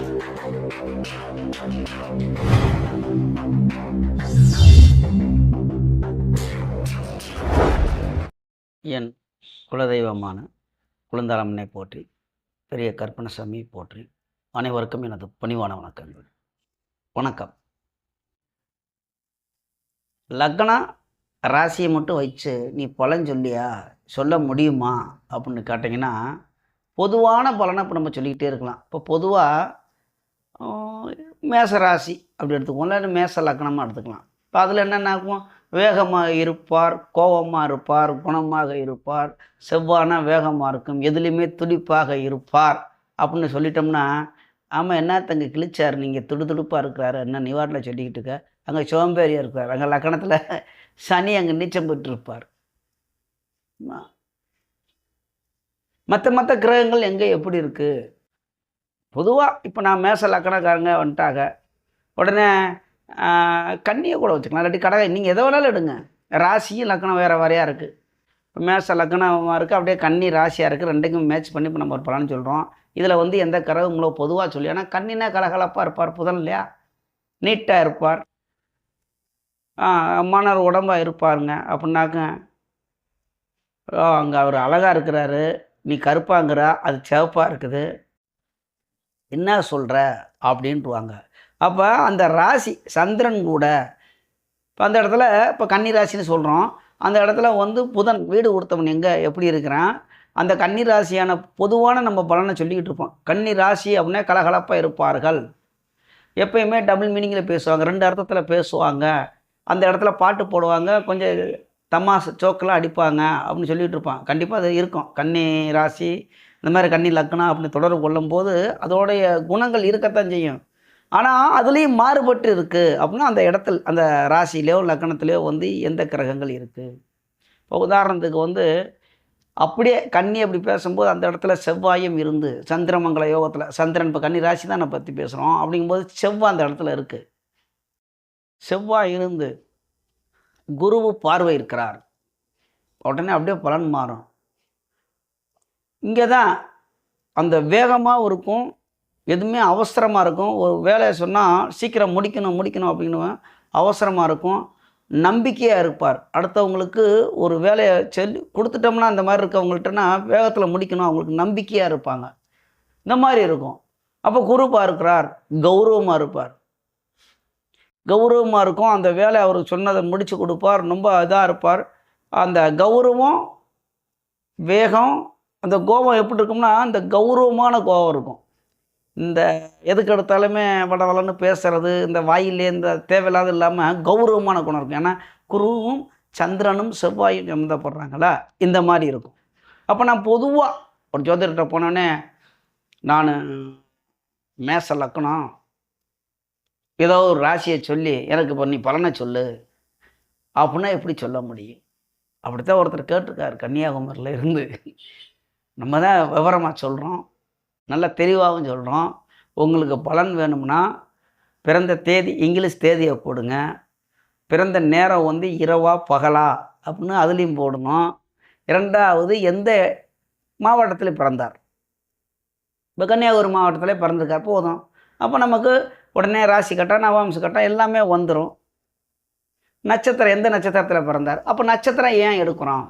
என் குலதெய்வமான குழந்தாளம்மனை போற்றி, பெரிய கற்பனசாமி போற்றி, அனைவருக்கும் எனது பணிவான வணக்கங்கள். வணக்கம். லக்னம் ராசியை மட்டும் வச்சு நீ பலன் சொல்லியா, சொல்ல முடியுமா அப்படின்னு கேட்டிங்கன்னா, பொதுவான பலனை இப்போ நம்ம சொல்லிக்கிட்டே இருக்கலாம். இப்போ பொதுவாக மேச ராசி அப்படி எடுத்துக்குவோம், இல்லை மேச லக்னமாக எடுத்துக்கலாம். இப்போ அதில் என்னென்னாக்கும், வேகமாக இருப்பார், கோபமாக இருப்பார், குணமாக இருப்பார், செவ்வானா வேகமாக இருக்கும், எதுலேயுமே துடிப்பாக இருப்பார் அப்படின்னு சொல்லிட்டோம்னா, ஆமாம் என்ன தங்க கிழிச்சார், நீங்கள் துடுதுடுப்பாக இருக்கிறாரு, என்ன நிவாரணம் சொல்லிக்கிட்டு இருக்க, அங்கே சோம்பேறியாக இருக்கார், அங்கே லக்கணத்தில் சனி அங்கே நீச்சம் பெற்றிருப்பார். மற்ற கிரகங்கள் எங்கே எப்படி இருக்குது? பொதுவாக இப்போ நான் மேச லக்கணக்காரங்க வந்துட்டாங்க, உடனே கன்னியை கூட வச்சுக்கலாம், இல்லாட்டி கடக, நீங்கள் எதை வேணாலும் எடுங்க. ராசியும் லக்கணம் வேறு வேறையாக இருக்குது. இப்போ மேச லக்கணமாக இருக்குது, அப்படியே கன்னி ராசியாக இருக்குது, ரெண்டுக்கும் மேட்ச் பண்ணி இப்போ நம்ம ஒரு பலன்னு சொல்கிறோம். இதில் வந்து எந்த கிரகங்களோ பொதுவாக சொல்லி, ஏன்னா கன்னினா கலகலப்பாக இருப்பார், புதன் இல்லையா, நீட்டாக இருப்பார், மணர் உடம்பாக இருப்பாருங்க. அப்படின்னாக்க அங்கே அவர் அழகாக இருக்கிறாரு, நீ கருப்பாங்கிறா, அது சிவப்பாக இருக்குது, என்ன சொல்கிற அப்படின்ட்டுவாங்க. அப்போ அந்த ராசி சந்திரன் கூட, இப்போ அந்த இடத்துல இப்போ கன்னி ராசின்னு சொல்கிறோம், அந்த இடத்துல வந்து புதன் வீடு கொடுத்தவன் எங்கே எப்படி இருக்கிறான், அந்த கன்னி ராசியான பொதுவான நம்ம பலனை சொல்லிக்கிட்டு இருப்போம். கன்னி ராசி அப்படின்னா கலகலப்பாக இருப்பார்கள், எப்பயுமே டபுள் மீனிங்கில் பேசுவாங்க, ரெண்டு அர்த்தத்தில் பேசுவாங்க, அந்த இடத்துல பாட்டு போடுவாங்க, கொஞ்சம் தமாசு சோக்கெல்லாம் அடிப்பாங்க அப்படின்னு சொல்லிகிட்டு இருப்பான். கண்டிப்பாக அது இருக்கும். கன்னி ராசி இந்த மாதிரி கன்னி லக்னம் அப்படின்னு தொடர்பு கொள்ளும்போது அதோடைய குணங்கள் இருக்கத்தான் செய்யும். ஆனால் அதுலேயும் மாறுபட்டு இருக்குது அப்படின்னா அந்த இடத்துல அந்த ராசியிலையோ லக்கணத்திலையோ வந்து எந்த கிரகங்கள் இருக்குது. இப்போ உதாரணத்துக்கு வந்து அப்படியே கன்னி அப்படி பேசும்போது அந்த இடத்துல செவ்வாயும் இருந்து சந்திரமங்கல யோகத்தில், சந்திரன் இப்போ கன்னி ராசி தான் நம்ம பற்றி பேசுகிறோம், அப்படிங்கும்போது செவ்வாய் அந்த இடத்துல இருக்குது, செவ்வாய் இருந்து குருவு பார்வை இருக்கிறார், உடனே அப்படியே பலன் மாறும். இங்கே தான் அந்த வேகமாக இருக்கும், எதுவுமே அவசரமாக இருக்கும், ஒரு வேலையை சொன்னால் சீக்கிரம் முடிக்கணும் அப்படின்னு அவசரமாக இருக்கும், நம்பிக்கையாக இருப்பார். அடுத்தவங்களுக்கு ஒரு வேலையை சொல்லி கொடுத்துட்டோம்னா அந்த மாதிரி இருக்கவங்கள்ட்டனா வேகத்தில் முடிக்கணும், அவங்களுக்கு நம்பிக்கையாக இருப்பாங்க, இந்த மாதிரி இருக்கும். அப்போ குரு பார்க்கிறார், கௌரவமாக இருப்பார், கௌரவமாக இருக்கும், அந்த வேலை அவர் சொன்னதை முடித்து கொடுப்பார், ரொம்ப இதாக இருப்பார். அந்த கௌரவம் வேகம், அந்த கோபம் எப்படி இருக்கும்னா அந்த கௌரவமான கோபம் இருக்கும். இந்த எதுக்கு எடுத்தாலுமே வளன்னு பேசுகிறது, இந்த வாயிலே இந்த தேவையில்லாத இல்லாமல் கௌரவமான குணம் இருக்கும். ஏன்னா குருவும் சந்திரனும் செவ்வாயும் சம்மந்தப்படுறாங்களா, இந்த மாதிரி இருக்கும். அப்போ நான் பொதுவாக ஒரு ஜோதிடர்கிட்ட போனோடனே, நான் மேச லக்கணம், ஏதோ ஒரு ராசியை சொல்லி எனக்கு இப்போ நீ பலனை சொல்லு அப்படின்னா எப்படி சொல்ல முடியும்? அப்படித்தான் ஒருத்தர் கேட்டிருக்கார் கன்னியாகுமரியில் இருந்து. நம்ம தான் விவரமாக சொல்கிறோம், நல்ல தெளிவாகவும் சொல்கிறோம். உங்களுக்கு பலன் வேணும்னா பிறந்த தேதி இங்கிலீஷ் தேதியை போடுங்க, பிறந்த நேரம் வந்து இரவா பகலா அப்படின்னு அதுலேயும் போடணும். இரண்டாவது எந்த மாவட்டத்தில் பிறந்தார், இப்போ கன்னியாகுமரி மாவட்டத்தில் பிறந்திருக்கார் போதும். அப்போ நமக்கு உடனே ராசி கட்டம் நவாம்ச கட்டம் எல்லாமே வந்துடும். நட்சத்திரம் எந்த நட்சத்திரத்தில் பிறந்தார், அப்போ நட்சத்திரம் ஏன் எடுக்கிறோம்?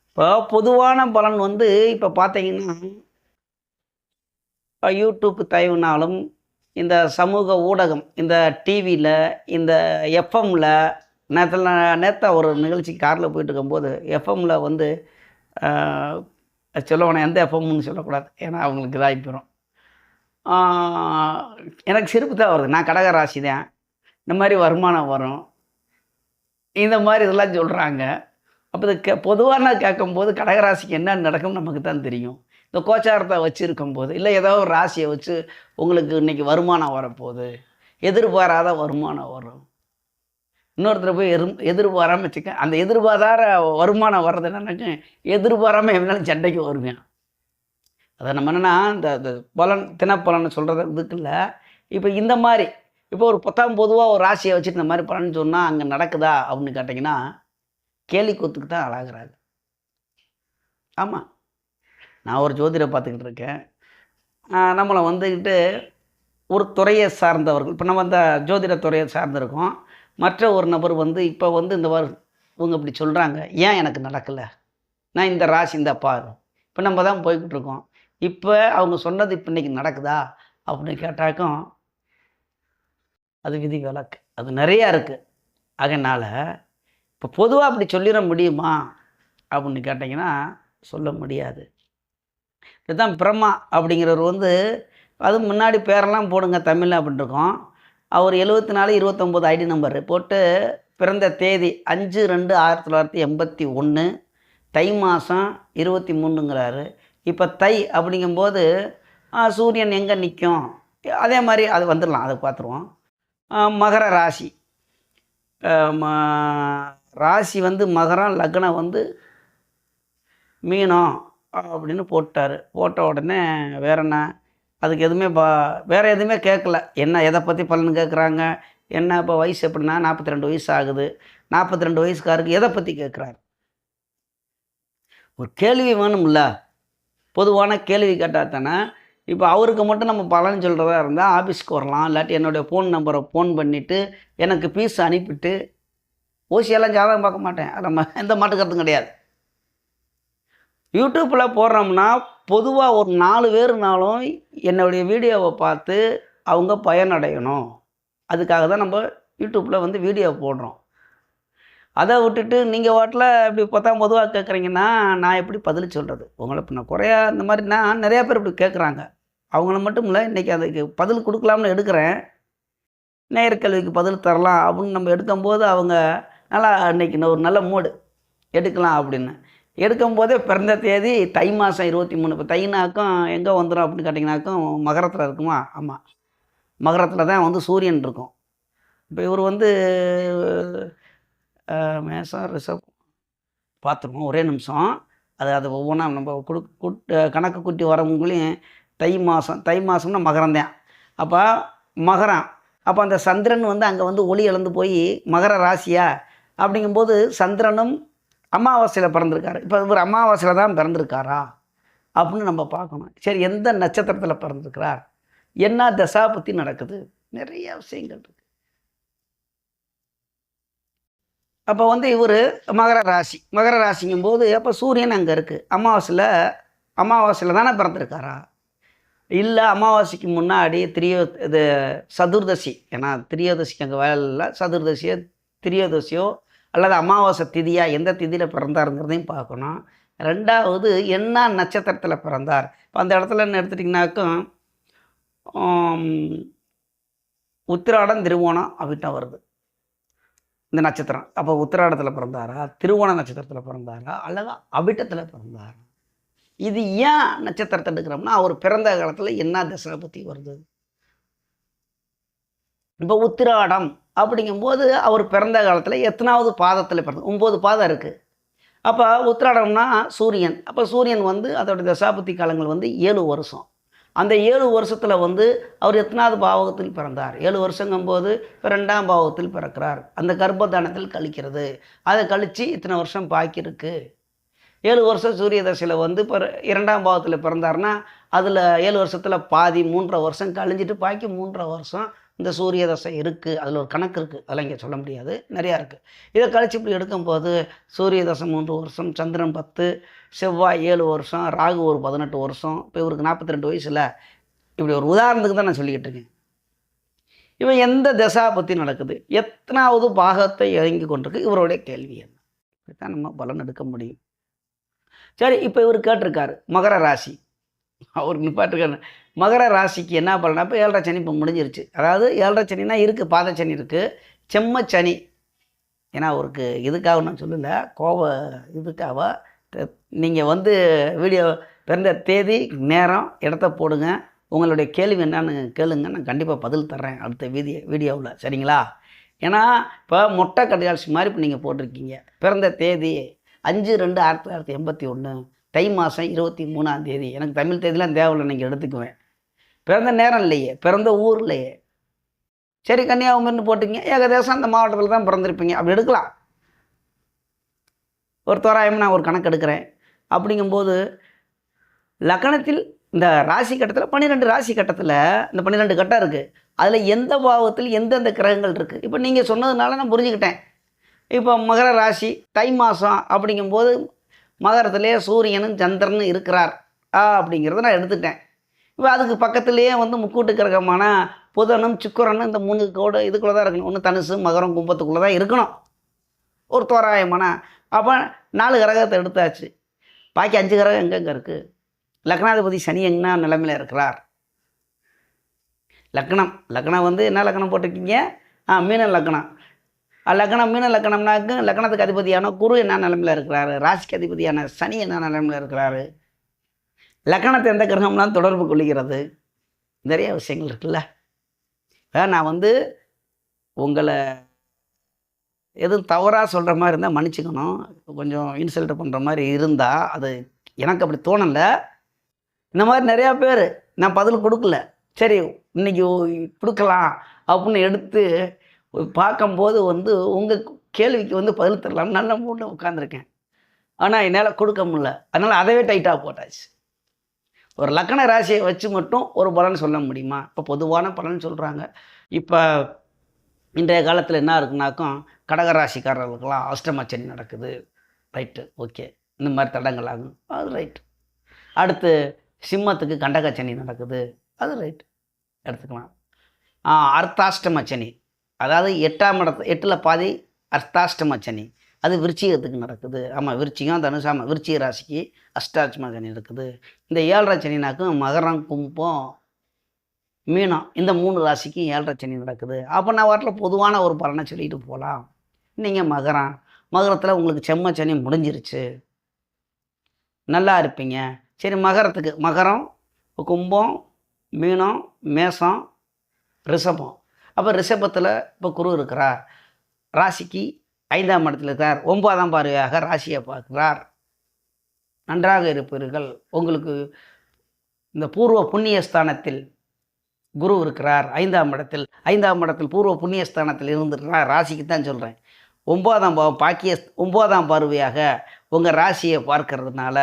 இப்போ பொதுவான பலன் வந்து இப்போ பார்த்தீங்கன்னா யூடியூப் தயவுனாலும், இந்த சமூக ஊடகம், இந்த டிவியில், இந்த எஃப்எம்மில், நேற்று ஒரு நிகழ்ச்சி காரில் போயிட்டு இருக்கும்போது எஃப்எம்மில் வந்து சொல்லணும், எந்த எஃப்எம்னு சொல்லக்கூடாது ஏன்னா அவங்களுக்கு இதாகி போயிடும். எனக்கு சிரிப்பு தான் வருது. நான் கடக ராசி தான், இந்த மாதிரி வருமானம் வரும், இந்த மாதிரி இதெல்லாம் சொல்கிறாங்க. அப்போ இது பொதுவாக நான் கேட்கும்போது கடகராசிக்கு என்ன நடக்கும்னு நமக்கு தான் தெரியும். இந்த கோச்சாரத்தை வச்சுருக்கும்போது, இல்லை ஏதோ ஒரு ராசியை வச்சு உங்களுக்கு இன்றைக்கி வருமானம் வரப்போகுது, எதிர்பாராத வருமானம் வரும், இன்னொருத்தர் போய் எதிர்பாராமல் வச்சுக்க, அந்த எதிர்பாராத வருமானம் வர்றது என்னன்னாக்க எதிர்பாராமல் எவ்வளோ சண்டைக்கு வருவேன். அதை நம்ம என்னென்னா இந்த பலன் தினப்பலன் சொல்கிறது இதுக்கு இல்லை. இப்போ இந்த மாதிரி இப்போ ஒரு பொதுவாக ஒரு ராசியை வச்சுட்டு இந்த மாதிரி பலன் சொன்னால் அங்கே நடக்குதா அப்படின்னு கேட்டிங்கன்னா கேலி கூத்துக்கு தான் ஆளாகிறாங்க. ஆமாம், நான் ஒரு ஜோதிடரை பார்த்துக்கிட்டு இருக்கேன், நம்மளை வந்துக்கிட்டு ஒரு துறையை சார்ந்தவர்கள், இப்போ நம்ம இந்த ஜோதிட துறையை சார்ந்திருக்கோம். மற்ற ஒரு நபர் வந்து இப்போ வந்து இவங்க இப்படி சொல்கிறாங்க, ஏன் எனக்கு நடக்கலை, நான் இந்த ராசி இந்த பாரு, இப்போ நம்ம தான் போய்கிட்டு இருக்கோம், இப்போ அவங்க சொன்னது இப்போ இன்றைக்கி நடக்குதா அப்படின்னு கேட்டாக்கும் அது விதி விலக்கு, அது நிறையா இருக்குது. அதனால் இப்போ பொதுவாக அப்படி சொல்லிட முடியுமா அப்படின்னு கேட்டிங்கன்னா சொல்ல முடியாது. இதுதான் பிரம்மா அப்படிங்கிறவர் வந்து, அது முன்னாடி பேரெல்லாம் போடுங்க தமிழில் அப்படின்ட்டுருக்கோம். அவர் 74 29 ஐடி நம்பரு போட்டு பிறந்த தேதி 5/2/1981 தை மாதம் 23ங்கிறாரு. இப்போ தை அப்படிங்கும்போது சூரியன் எங்கே நிற்கும், அதே மாதிரி அது வந்துடலாம், அதை பார்த்துருவோம். மகர ராசி, ராசி வந்து மகரம், லக்னம் வந்து மீனம் அப்படின்னு போட்டார். போட்ட உடனே வேற என்ன, அதுக்கு எதுவுமே வேறு எதுவுமே கேட்கல. என்ன எதை பற்றி பலன் கேட்குறாங்க, என்ன இப்போ வயசு எப்படின்னா 42 வயசு ஆகுது. 42 வயசுக்காருக்கு எதை பற்றி கேட்குறாரு? ஒரு கேள்வி வேணும்ல, பொதுவான கேள்வி கேட்டால் தானே. இப்போ அவருக்கு மட்டும் நம்ம பலன் சொல்கிறதா இருந்தால் ஆஃபீஸ்க்கு வரலாம், இல்லாட்டி என்னுடைய ஃபோன் நம்பரை ஃபோன் பண்ணிவிட்டு எனக்கு பீஸ் அனுப்பிட்டு, ஓசியெல்லாம் ஜாதகம் பார்க்க மாட்டேன், அது நம்ம எந்த மாட்டுக்கிறதும் கிடையாது. யூடியூப்பில் போடுறோம்னா பொதுவாக ஒரு 4 பேருனாலும் என்னுடைய வீடியோவை பார்த்து அவங்க பயனடையணும், அதுக்காக தான் நம்ம யூடியூப்பில் வந்து வீடியோ போடுறோம். அதை விட்டுட்டு நீங்கள் வாட்டில் இப்படி பார்த்தா பொதுவாக கேட்குறீங்கன்னா நான் எப்படி பதில் சொல்கிறது? உங்களை இப்போ நான் குறையா இந்த மாதிரினா நிறையா பேர் இப்படி கேட்குறாங்க. அவங்கள மட்டும் இல்லை, இன்றைக்கி அதுக்கு பதில் கொடுக்கலாம்னு எடுக்கிறேன். நேயர் கேள்விக்கு பதில் தரலாம் அப்படின்னு நம்ம எடுக்கும்போது அவங்க நல்லா இன்றைக்கி ஒரு நல்ல மூடு எடுக்கலாம் அப்படின்னு எடுக்கும்போதே பிறந்த தேதி தை மாதம் 23. இப்போ தைனாக்கும் எங்கே வந்துடும் அப்படின்னு கேட்டிங்கனாக்கும் மகரத்தில் இருக்குமா? ஆமாம், மகரத்தில் தான் வந்து சூரியன் இருக்கும். இப்போ இவர் வந்து மேஷம் ரிஷப் பார்த்துருவோம், ஒரே நிமிஷம். அது ஒவ்வொன்றா நம்ம கணக்கு கூட்டி வரவங்களையும் தை மாதம்னா மகரம்தான். அப்போ மகரம், அப்போ அந்த சந்திரன் வந்து அங்கே வந்து ஒளி இழந்து போய் மகர ராசியா அப்படிங்கும்போது சந்திரனும் அமாவாசையில் பிறந்திருக்காரு. இப்போ இவர் அமாவாசையில் தான் பிறந்திருக்காரா அப்படின்னு நம்ம பார்க்கணும். சரி, எந்த நட்சத்திரத்தில் பிறந்திருக்கிறார், என்ன தசா பற்றி நடக்குது, நிறைய விஷயங்கள் இருக்குது. அப்போ வந்து இவர் மகர ராசிங்கும்போது அப்போ சூரியன் அங்கே இருக்குது. அமாவாசையில் தானே பிறந்திருக்காரா? இல்லை அமாவாசைக்கு முன்னாடி இது சதுர்தசி, ஏன்னா திரியோதசிக்கு அங்கே வேலை இல்லை, சதுர்தசியோ திரியோதசியோ அல்லது அமாவாசை திதியா எந்த திதியில் பிறந்தாருங்கிறதையும் பார்க்கணும். ரெண்டாவது என்ன நட்சத்திரத்தில் பிறந்தார். இப்போ அந்த இடத்துல என்ன எடுத்துட்டிங்கனாக்கும் உத்திராடம் திருவோணம் அப்படின்ட்டா வருது இந்த நட்சத்திரம். அப்போ உத்திராடத்தில் பிறந்தாரா, திருவோண நட்சத்திரத்தில் பிறந்தாரா, அல்லது அபிட்டத்தில் பிறந்தாரா? இது ஏன் நட்சத்திரத்தை எடுக்கிறோம்னா அவர் பிறந்த காலத்தில் என்ன திசை பற்றி வருது. இப்போ உத்திராடம் அப்படிங்கும்போது அவர் பிறந்த காலத்தில் எத்தனாவது பாதத்தில் பிறந்த 9 பாதம் இருக்குது. அப்போ உத்திராடம்னா சூரியன், அப்போ சூரியன் வந்து அதோடய தசாபுத்தி காலங்கள் வந்து 7 வருஷம். அந்த 7 வருஷத்தில் வந்து அவர் எத்தனாவது பாவகத்தில் பிறந்தார்? 7 வருஷங்கும்போது இப்போ 2ஆம் பாவகத்தில் பிறக்கிறார். அந்த கர்ப்பதானத்தில் கழிக்கிறது, அதை கழித்து இத்தனை வருஷம் பாக்கி இருக்குது. 7 வருஷம் சூரிய தசையில் வந்து இப்போ 2ஆம் பாவத்தில் பிறந்தார்னா அதில் 7 வருஷத்தில் பாதி 3.5 வருஷம் கழிஞ்சிட்டு பாக்கி 3.5 வருஷம் இந்த சூரிய தசை இருக்குது. அதில் ஒரு கணக்கு இருக்குது, அதெல்லாம் இங்கே சொல்ல முடியாது, நிறையா இருக்குது. இதை கழிச்சு இப்படி எடுக்கும்போது சூரிய தசை 3 வருஷம், சந்திரன் 10, செவ்வாய் 7 வருஷம், ராகு ஒரு 18 வருஷம். இப்போ இவருக்கு 42 வயசில். இப்படி ஒரு உதாரணத்துக்கு தான் நான் சொல்லிக்கிட்டு இருக்கேன். இவன் எந்த தசா பற்றி நடக்குது, எத்தனாவது பாகத்தை இறங்கி கொண்டிருக்கு, இவருடைய கேள்வி என்ன, இப்படித்தான் நம்ம பலன் எடுக்க முடியும். சரி, இப்போ இவர் கேட்டிருக்காரு மகர ராசி, அவருக்கு நிப்பாட்டிருக்காரு மகர ராசிக்கு என்ன பலனா. இப்போ 7.5 சனி இப்போ முடிஞ்சிருச்சு. அதாவது 7.5 சனினா இருக்குது, பாதச்சனி இருக்குது, செம்மச்சனி. ஏன்னா அவருக்கு இதுக்காக நான் சொல்லலை, இதுக்காக. நீங்கள் வந்து வீடியோ பிறந்த தேதி நேரம் இடத்த போடுங்க, உங்களுடைய கேள்வி என்னன்னு கேளுங்க, நான் கண்டிப்பாக பதில் தர்றேன் அடுத்த வீடியோவில், சரிங்களா? ஏன்னா இப்போ மொட்டை கடையாட்சி மாதிரி இப்போ நீங்கள் போட்டிருக்கீங்க. பிறந்த தேதி 5/2/1981 தை மாதம் 23ஆம் தேதி. எனக்கு தமிழ் தேதியெலாம் தேவையில்லை, நீங்கள் எடுத்துக்குவேன். பிறந்த நேரம் இல்லையே, பிறந்த ஊர் இல்லையே. சரி, கன்னியாகுமரின்னு போட்டிங்க, ஏகதேசம் அந்த மாவட்டத்தில் தான் பிறந்திருப்பீங்க, அப்படி எடுக்கலாம். ஒரு தோராயமாக நான் ஒரு கணக்கு எடுக்கிறேன். அப்படிங்கும்போது லக்னத்தில் இந்த ராசி கட்டத்தில் 12 ராசி கட்டத்தில் இந்த 12 கட்டம் இருக்குது. அதில் எந்த பாவத்தில் எந்தெந்த கிரகங்கள் இருக்குது. இப்போ நீங்கள் சொன்னதுனால நான் புரிஞ்சுக்கிட்டேன். இப்போ மகர ராசி தை மாதம் அப்படிங்கும்போது மகரத்திலே சூரியனும் சந்திரனும் இருக்கிறார் அப்படிங்கிறத நான் எடுத்துட்டேன். இப்போ அதுக்கு பக்கத்துலேயே வந்து முக்கூட்டு கிரகமான புதனும் சுக்கிரனும் இந்த 3 கோடு இதுக்குள்ளே தான் இருக்கணும். ஒன்று தனுசு மகரம் கும்பத்துக்குள்ளே தான் இருக்கணும் ஒரு தோராயமான. அப்போ 4 கிரகத்தை எடுத்தாச்சு. பாக்கி 5 கிரகம் எங்கெங்கே இருக்குது? லக்னாதிபதி சனி என்ன நிலைமையில் இருக்கிறார்? லக்னம் வந்து என்ன லக்னம் போட்டிருக்கீங்க? மீன லக்னம். மீன லக்னம்னாக்கு லக்னத்துக்கு அதிபதியான குரு என்ன நிலைமையில் இருக்கிறாரு? ராசிக்கு அதிபதியான சனி என்ன நிலைமையில் இருக்கிறாரு? லக்னத்தை எந்த கிரகம்லாம் தொடர்பு கொள்கிறது? நிறைய விஷயங்கள் இருக்குல்ல. நான் வந்து உங்களை எதுவும் தவறாக சொல்கிற மாதிரி இருந்தால் மன்னிச்சுக்கணும். கொஞ்சம் இன்சல்ட் பண்ணுற மாதிரி இருந்தால் அது எனக்கு அப்படி தோணலை. இந்த மாதிரி நிறையா பேர் நான் பதில் கொடுக்கல. சரி இன்றைக்கி கொடுக்கலாம் அப்படின்னு எடுத்து பார்க்கும்போது வந்து உங்கள் கேள்விக்கு வந்து பதில் தரலாம்னு நல்ல மூடில் உட்காந்துருக்கேன். ஆனால் என்னால் கொடுக்க முடியல. அதனால் அதவே டைட்டாக போட்டாச்சு. ஒரு லக்ன ராசியை வச்சு மட்டும் ஒரு பலன் சொல்ல முடியுமா? இப்போ பொதுவான பலன் சொல்கிறாங்க. இப்போ இன்றைய காலத்தில் என்ன இருக்குனாக்கும் கடகராசிக்காரர்களுக்கெல்லாம் அஷ்டமச்சனி நடக்குது. Right, okay. இந்த மாதிரி தடங்கள் ஆகும், அது ரைட்டு. அடுத்து சிம்மத்துக்கு கண்டகச்சனி நடக்குது, அது ரைட்டு, எடுத்துக்கலாம். அர்த்தாஷ்டமச்சனி, அதாவது 8ஆம் இடத்து 8ல் பாதி அர்த்தாஷ்டமச்சனி, அது விருச்சிகத்துக்கு நடக்குது. ஆமாம், விருச்சிகம் தனுசு. ஆமாம், விருச்சிக ராசிக்கு அஷ்டாஷ்டமச்சனி இருக்குது. இந்த 7.5 சனினாக்கும் மகரம் கும்பம் மீனம் இந்த 3 ராசிக்கும் 7.5 சனி நடக்குது. அப்போ நான் வாட்டில் பொதுவான ஒரு பலனை சொல்லிட்டு போகலாம். நீங்கள் மகரத்தில் உங்களுக்கு செம்ம சனி முடிஞ்சிருச்சு, நல்லா இருப்பீங்க. சரி, மகரம் கும்பம் மீனம் மேசம் ரிஷபம். அப்போ ரிஷபத்தில் இப்போ குரு இருக்கிறார், ராசிக்கு 5ஆம் இடத்துல இருக்கார், 9ஆம் பார்வையாக ராசியை பார்க்கிறார். நன்றாக இருப்பீர்கள். உங்களுக்கு இந்த பூர்வ புண்ணியஸ்தானத்தில் குரு இருக்கிறார் 5ஆம் இடத்தில். 5ஆம் இடத்தில் பூர்வ புண்ணியஸ்தானத்தில் இருந்துருக்கிறார். ராசிக்கு தான் சொல்கிறேன். 9ஆம் பாவம் 9ஆம் பார்வையாக உங்கள் ராசியை பார்க்கறதுனால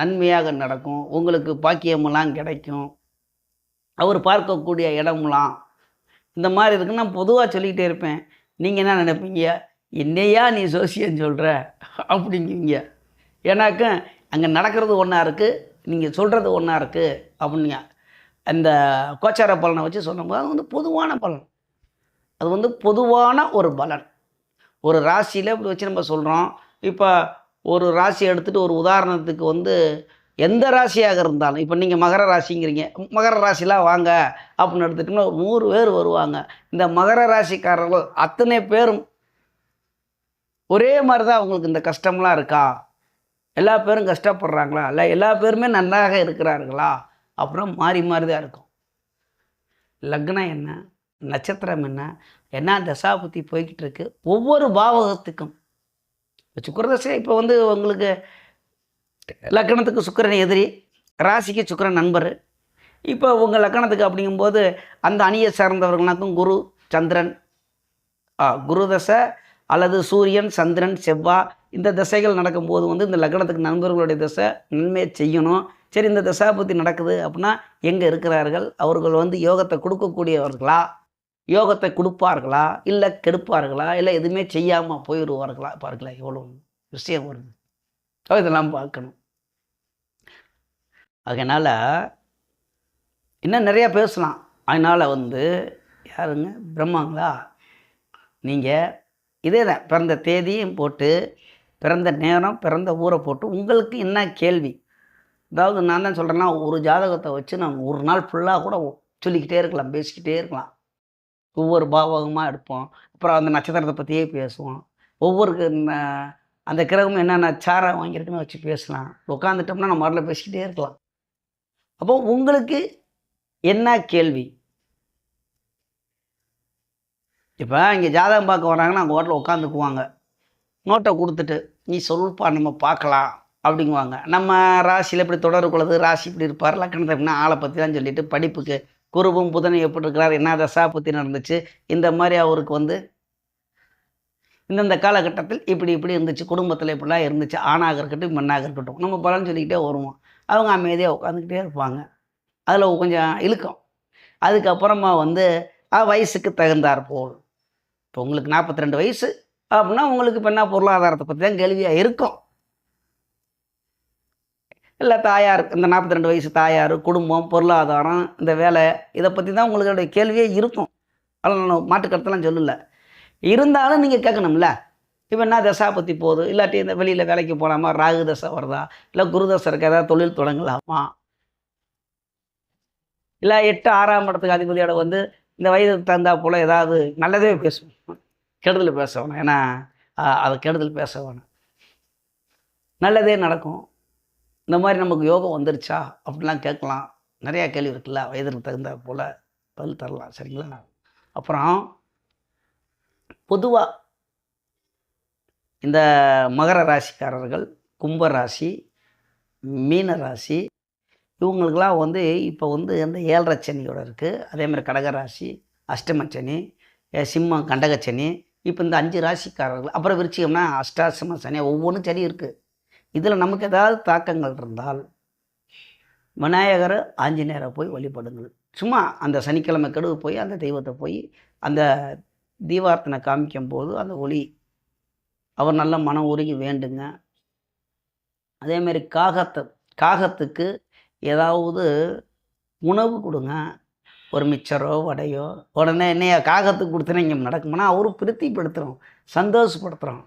நன்மையாக நடக்கும். உங்களுக்கு பாக்கியமெல்லாம் கிடைக்கும். அவர் பார்க்கக்கூடிய இடமெல்லாம் இந்த மாதிரி இருக்குன்னு நான் பொதுவாக சொல்லிக்கிட்டே இருப்பேன். நீங்கள் என்ன நினைப்பீங்க? என்னையா நீ ஜோசியம் சொல்கிற அப்படிங்குவீங்க. ஏன்னாக்க அங்கே நடக்கிறது ஒன்றா இருக்குது, நீங்கள் சொல்கிறது ஒன்றா இருக்குது அப்படிங்க. அந்த கோச்சார பலனை வச்சு சொல்லும்போது அது வந்து பொதுவான பலன். அது வந்து பொதுவான ஒரு பலன். ஒரு ராசியில் இப்படி வச்சு நம்ம சொல்கிறோம். இப்போ ஒரு ராசி எடுத்துகிட்டு ஒரு உதாரணத்துக்கு வந்து எந்த ராசியாக இருந்தாலும், இப்போ நீங்கள் மகர ராசிங்கிறீங்க, மகர ராசிலாம் வாங்க அப்படின்னு எடுத்துட்டிங்கன்னா 100 பேர் வருவாங்க. இந்த மகர ராசிக்காரர்கள் அத்தனை பேரும் ஒரே மாதிரி தான் அவங்களுக்கு இந்த கஷ்டம்லாம் இருக்கா? எல்லா பேரும் கஷ்டப்படுறாங்களா? இல்லை எல்லா பேருமே நன்றாக இருக்கிறார்களா? அப்புறம் மாறி மாறி தான் இருக்கும். லக்னம் என்ன, நட்சத்திரம் என்ன தசாபுத்தி போய்கிட்டு இருக்கு. ஒவ்வொரு பாவகத்துக்கும் சுக்கிரதசை இப்போ வந்து உங்களுக்கு லக்கணத்துக்கு சுக்கிரன் எதிரி, ராசிக்கு சுக்கிரன் நண்பர். இப்போ உங்கள் லக்கணத்துக்கு அப்படிங்கும்போது அந்த அணியை சார்ந்தவர்களாக்கும் குரு சந்திரன், குரு தசை அல்லது சூரியன் சந்திரன் செவ்வாய் இந்த திசைகள் நடக்கும்போது வந்து இந்த லக்னத்துக்கு நண்பர்களுடைய திசை நன்மையை செய்யணும். சரி, இந்த தசாபுத்தி நடக்குது அப்படின்னா எங்கே இருக்கிறார்கள்? அவர்கள் வந்து யோகத்தை கொடுக்கக்கூடியவர்களா, யோகத்தை கொடுப்பார்களா, இல்லை கெடுப்பார்களா, இல்லை எதுவுமே செய்யாமல் போயிடுவார்களா? பாருங்களா எவ்வளோ விஷயம் வருது. இதெல்லாம் பார்க்கணும். அதனால் இன்னும் நிறையா பேசலாம். அதனால் வந்து யாருங்க பிரம்மாங்களா, நீங்கள் இதே தான் பிறந்த தேதியும் போட்டு பிறந்த நேரம் பிறந்த ஊரை போட்டு உங்களுக்கு என்ன கேள்வி, அதாவது நான் தான் சொல்கிறேன்னா ஒரு ஜாதகத்தை வச்சு நம்ம ஒரு நாள் ஃபுல்லாக கூட சொல்லிக்கிட்டே இருக்கலாம், பேசிக்கிட்டே இருக்கலாம். ஒவ்வொரு பாவகமாக எடுப்போம். அப்புறம் அந்த நட்சத்திரத்தை பற்றியே பேசுவோம். ஒவ்வொரு அந்த கிரகமும் என்னென்ன சாரம் வாங்கியிருக்குன்னு வச்சு பேசலாம். உட்காந்துட்டோம்னா நம்ம அதில் பேசிக்கிட்டே இருக்கலாம். அப்போ உங்களுக்கு என்ன கேள்வி? இப்போ இங்கே ஜாதகம் பார்க்க வராங்கன்னா அவங்க ஹோட்டலில் உட்காந்துக்குவாங்க, நோட்டை கொடுத்துட்டு நீ சொல்லுப்பா நம்ம பார்க்கலாம் அப்படிங்குவாங்க. நம்ம ராசியில் இப்படி தொடர்புள்ளது, ராசி இப்படி இருப்பார், லக்கணத்தை எப்படின்னா ஆளை பற்றி தான் சொல்லிவிட்டு படிப்புக்கு குருவும் புதனும் எப்படி இருக்கிறார், என்ன தசா பற்றி நடந்துச்சு, இந்த மாதிரி அவருக்கு வந்து இந்தந்த காலகட்டத்தில் இப்படி இப்படி இருந்துச்சு, குடும்பத்தில் இப்படிலாம் இருந்துச்சு, ஆணாக இருக்கட்டும் பெண்ணாக இருக்கட்டும் நம்ம பலன் சொல்லிக்கிட்டே வருவோம். அவங்க அமைதியாக உட்காந்துக்கிட்டே இருப்பாங்க. அதில் கொஞ்சம் இழுக்கும். அதுக்கப்புறமா வந்து வயசுக்கு தகுந்தாற் போல். இப்போ உங்களுக்கு 42 வயசு அப்படின்னா உங்களுக்கு இப்போ என்ன பொருளாதாரத்தை பற்றி தான் கேள்வியாக இருக்கும். இல்லை தாயார் இந்த 42 வயசு தாயார், குடும்பம், பொருளாதாரம், இந்த வேலை இதை பற்றி தான் உங்களுடைய கேள்வியே இருக்கும். அதில் நான் மாட்டுக்கருத்தெல்லாம் சொல்லல. இருந்தாலும் நீங்கள் கேட்கணும்ல. இப்போ என்ன தசா பற்றி போகுது, இல்லாட்டி இந்த வெளியில் வேலைக்கு போகலாமா, ராகு தசை வருதா, இல்லை குரு தசை இருக்க ஏதாவது தொழில் தொடங்கலாமா, இல்லை 8 6ஆம் இடத்துக்கு அதிபதியோட வந்து இந்த வயதுக்கு தகுந்தா போல் ஏதாவது நல்லதே பேசுவோம், கெடுதல் பேச வேணும். ஏன்னா அதை கெடுதல் பேச வேணும், நல்லதே நடக்கும். இந்த மாதிரி நமக்கு யோகம் வந்துருச்சா அப்படிலாம் கேட்கலாம். நிறையா கேள்வி இருக்குல்ல, வயதுக்கு தகுந்த போல் பதில் தரலாம். சரிங்களா? அப்புறம் பொதுவாக இந்த மகர ராசிக்காரர்கள், கும்ப ராசி, மீன ராசி இவங்களுக்கெல்லாம் வந்து இப்போ வந்து அந்த 7.5 சனியோட இருக்குது. அதேமாதிரி கடகராசி அஷ்டமச்சனி, சிம்மம் கண்டகச்சனி, இப்போ இந்த 5 ராசிக்காரர்கள், அப்புறம் விருச்சிகம்னா அஷ்டாசிரம சனி, ஒவ்வொன்றும் சனி இருக்குது. இதில் நமக்கு ஏதாவது தாக்கங்கள் இருந்தால் விநாயகரை ஆஞ்சநேயரை போய் வழிபடுங்கள். சும்மா அந்த சனிக்கிழமை கெடுவு போய் அந்த தெய்வத்தை போய் அந்த தீபார்த்தனை காமிக்கும் போது அந்த ஒளி அவர் நல்ல மனம் உருகி வேண்டுங்க. அதேமாரி காகத்துக்கு ஏதாவது உணவு கொடுங்க, ஒரு மிச்சரோ வடையோ. உடனே என்னையா காகத்துக்கு கொடுத்தனா இங்கே நடக்குமானா அவரும் திருப்திப்படுத்துகிறோம், சந்தோஷப்படுத்துகிறோம்.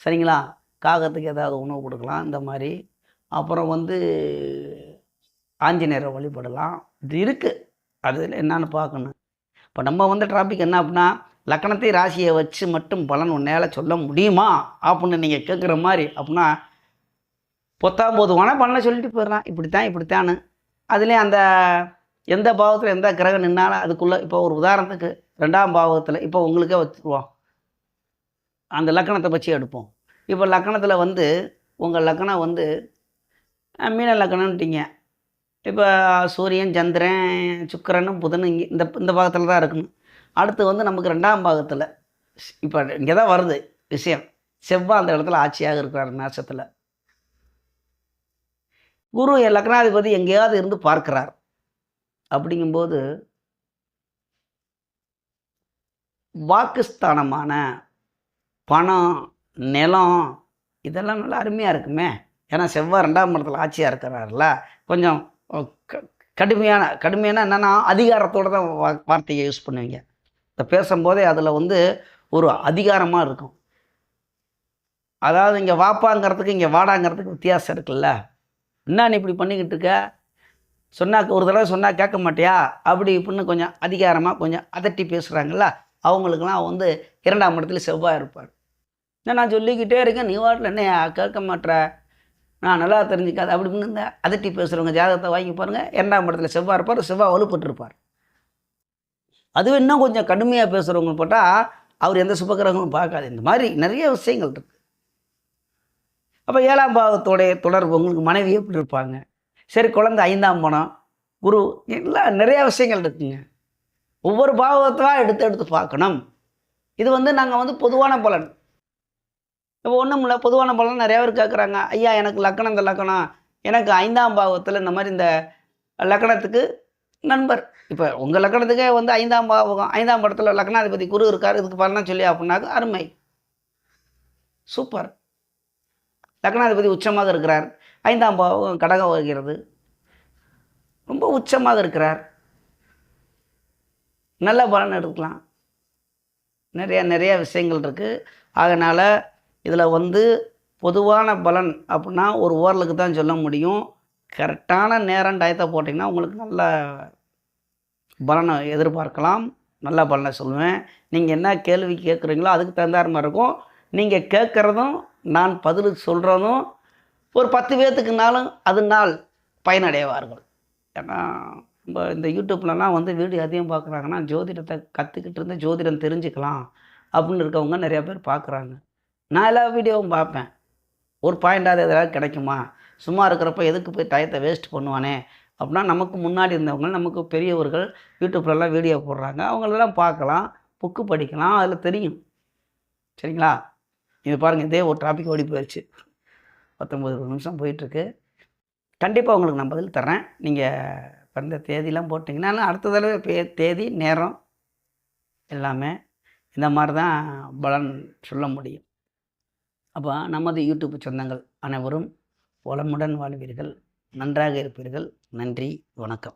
சரிங்களா? காகத்துக்கு ஏதாவது உணவு கொடுக்கலாம் இந்த மாதிரி. அப்புறம் வந்து ஆஞ்சநேயரை வழிபடலாம். இது இருக்குது, அதில் என்னன்னு பார்க்கணும். இப்போ நம்ம வந்து டாபிக் என்ன அப்படின்னா, லக்கணத்தை ராசியை வச்சு மட்டும் பலன் உன்னால் சொல்ல முடியுமா அப்படின்னு நீங்கள் கேட்குற மாதிரி. அப்படின்னா பொத்தாம்போதுவான பலனை சொல்லிட்டு போயிடலாம், இப்படித்தான்னு. அதுலேயும் அந்த எந்த பாவத்தில் எந்த கிரகம் நின்னாலும் அதுக்குள்ளே. இப்போ ஒரு உதாரணத்துக்கு 2ஆம் பாவத்தில் இப்போ உங்களுக்கே வச்சுருவோம், அந்த லக்கணத்தை வச்சு எடுப்போம். இப்போ லக்கணத்தில் வந்து உங்கள் லக்கணம் வந்து மீன லக்கணம்ட்டீங்க. இப்போ சூரியன், சந்திரன், சுக்கிரன், புதன் இந்த பாகத்தில் தான் இருக்கணும். அடுத்து வந்து நமக்கு 2ஆம் பாகத்தில் இப்போ இங்கே தான் வருது விஷயம். செவ்வாய் அந்த இடத்துல ஆட்சியாக இருக்கிறார் மேஷத்தில். குரு என் லக்னாதிபதி எங்கேயாவது இருந்து பார்க்கிறார். அப்படிங்கும்போது வாக்குஸ்தானமான பணம், நிலம் இதெல்லாம் நல்லா அருமையாக இருக்குமே. ஏன்னா செவ்வாய் 2ஆம் இடத்துல ஆட்சியாக இருக்கிறார்ல. கொஞ்சம் கடுமையான என்னென்னா அதிகாரத்தோடு தான் வார்த்தையை யூஸ் பண்ணுவீங்க. இந்த பேசும்போதே அதில் வந்து ஒரு அதிகாரமாக இருக்கும். அதாவது இங்கே வாப்பாங்கிறதுக்கு இங்கே வாடாங்கிறதுக்கு வித்தியாசம் இருக்குல்ல. என்ன நீ இப்படி பண்ணிக்கிட்டு இருக்க, ஒரு தடவை சொன்னால் கேட்க மாட்டியா, அப்படி இப்படின்னு கொஞ்சம் அதிகாரமாக கொஞ்சம் அதட்டி பேசுகிறாங்கல்ல, அவங்களுக்கெல்லாம் வந்து 2ஆம் இடத்துல செவ்வாய் இருப்பார். நான் சொல்லிக்கிட்டே இருக்கேன், நீ வாட்டில் என்ன கேட்க மாட்டேற, நான் நல்லா தெரிஞ்சுக்காது அப்படி இப்படின்னு இந்த அதட்டி பேசுகிறவங்க ஜாதகத்தை வாங்கி பாருங்கள். 2ஆம் இடத்துல செவ்வாய் இருப்பார், செவ்வாய் வலுப்பட்டுருப்பார். அதுவே இன்னும் கொஞ்சம் கடுமையாக பேசுகிறவங்க போட்டால் அவர் எந்த சுபகிரகங்களும் பார்க்காது. இந்த மாதிரி நிறைய விஷயங்கள் இருக்குது. அப்போ 7ஆம் பாவத்தோடைய தொடர்பு உங்களுக்கு மனைவி எப்படி இருப்பாங்க, சரி குழந்தை 5ஆம் பணம், குரு, எல்லாம் நிறையா விஷயங்கள் இருக்குங்க. ஒவ்வொரு பாவத்தான் எடுத்து பார்க்கணும். இது வந்து நாங்கள் வந்து பொதுவான பலன். இப்போ ஒன்றும் இல்லை, பொதுவான பலன் நிறையா பேர் கேட்குறாங்க. ஐயா எனக்கு லக்கணம், இந்த லக்கணம் எனக்கு 5ஆம் பாவத்தில் இந்த மாதிரி இந்த லக்கணத்துக்கு நண்பர். இப்போ உங்கள் லக்கணத்துக்கே வந்து 5ஆம் பாவம் 5ஆம் இடத்துல லக்னாதிபதி குரு இருக்கார், இதுக்கு பலனா சொல்லி அப்படின்னாக்க அருமை, சூப்பர். லக்னாதிபதி உச்சமாக இருக்கிறார், 5ஆம் பாவம் கடகம் வருகிறது, ரொம்ப உச்சமாக இருக்கிறார், நல்ல பலன் எடுக்கலாம். நிறைய விஷயங்கள் இருக்குது. அதனால் இதில் வந்து பொதுவான பலன் அப்படின்னா ஒரு ஓரலுக்கு தான் சொல்ல முடியும். கரெக்டான நேரம் டயத்தை போட்டிங்கன்னா உங்களுக்கு நல்ல பலனை எதிர்பார்க்கலாம். நல்ல பலனை சொல்லுவேன். நீங்கள் என்ன கேள்வி கேட்குறீங்களோ அதுக்கு தகுந்தார மாதிரி இருக்கும். நீங்கள் கேட்குறதும் நான் பதில் சொல்கிறதும் ஒரு 10 பேர்த்துக்குனாலும் அதனால் பயனடைவார்கள். ஏன்னா இந்த யூடியூப்லலாம் வந்து வீடியோ அதிகம் பார்க்குறாங்கன்னா ஜோதிடத்தை கற்றுக்கிட்டு இருந்து ஜோதிடம் தெரிஞ்சுக்கலாம் அப்படின்னு இருக்கவங்க நிறையா பேர் பார்க்குறாங்க. நான் எல்லா வீடியோவும் பார்ப்பேன். ஒரு பாயிண்டாவது எதாவது கிடைக்குமா, சும்மா இருக்கிறப்ப எதுக்கு போய் டயத்தை வேஸ்ட் பண்ணுவானே அப்படின்னா நமக்கு முன்னாடி இருந்தவங்க, நமக்கு பெரியவர்கள் யூடியூப்லலாம் வீடியோ போடுறாங்க, அவங்களெல்லாம் பார்க்கலாம், புக்கு படிக்கலாம், அதில் தெரியும். சரிங்களா? இது பாருங்கள், இதே ஒரு டாபிக் ஓடி போயிடுச்சு, 19 நிமிஷம் போயிட்டுருக்கு. கண்டிப்பாக உங்களுக்கு நான் பதில் தர்றேன். நீங்கள் பிறந்த தேதிலாம் போட்டிங்கன்னா அடுத்த தடவை தேதி, நேரம் எல்லாமே இந்த மாதிரி தான் பலன் சொல்ல முடியும். அப்போ நமது யூடியூப் சொந்தங்கள் அனைவரும் வளமுடன் வாழ்வீர்கள், நன்றாக இருப்பீர்கள். நன்றி, வணக்கம்.